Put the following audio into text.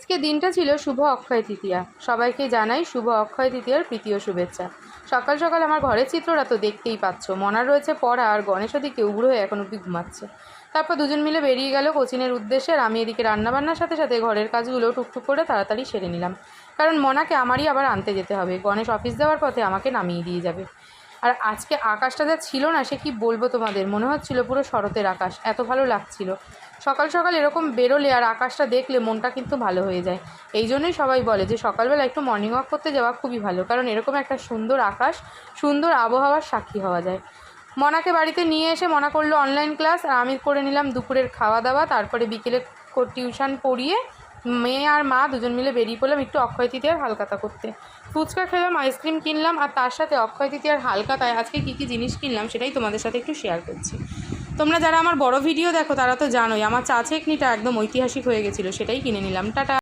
আজকে দিনটা ছিল শুভ অক্ষয় তৃতীয়া। সবাইকে জানাই শুভ অক্ষয় তৃতীয়ার প্রীতি ও শুভেচ্ছা। সকাল সকাল আমার ঘরের চিত্রটা তো দেখতেই পাচ্ছ। মনার রয়েছে পড়া, আর গণেশ ওদিকে উগ্র হয়ে এখন অব্দি ঘুমাচ্ছে। তারপর দুজন মিলে বেরিয়ে গেল কোচিংয়ের উদ্দেশ্যে, আর আমি এদিকে রান্নাবান্নার সাথে সাথে ঘরের কাজগুলো টুকটুক করে তাড়াতাড়ি সেরে নিলাম, কারণ মনাকে আমারই আবার আনতে যেতে হবে। গণেশ অফিস যাওয়ার পথে আমাকে নামিয়ে দিয়ে যাবে। আর আজকে আকাশটা যা ছিল না, সে কি বলবো তোমাদের, মনে হচ্ছিল পুরো শরতের আকাশ, এত ভালো লাগছিল। সকাল সকাল এরকম বেরোলে আর আকাশটা দেখলে মনটা কিন্তু ভালো হয়ে যায়। এই জন্যই সবাই বলে যে সকালবেলা একটু মর্নিং ওয়াক করতে যাওয়া খুবই ভালো, কারণ এরকম একটা সুন্দর আকাশ, সুন্দর আবহাওয়ার সাক্ষী হওয়া যায়। মনাকে বাড়িতে নিয়ে এসে মনা করলো অনলাইন ক্লাস, আর আমি করে নিলাম দুপুরের খাওয়া দাওয়া। তারপরে বিকেলে টিউশন পড়িয়ে মেয়ে আর মা দুজন মিলে বেরিয়ে পড়লাম একটু অক্ষয় তৃতীয়ার হালখাতা করতে। ফুচকা খেলাম, আইসক্রিম কিনলাম, আর তার সাথে অক্ষয় তৃতীয়ার হালখাতায় আজকে কী কী জিনিস কিনলাম সেটাই তোমাদের সাথে একটু শেয়ার করছি। তোমরা যারা আমার বড় ভিডিও দেখো তারা তো জানোই আমার চা চেকনিটা একদম ঐতিহাসিক হয়ে গেছিলো, সেটাই কিনে নিলাম। টাটা।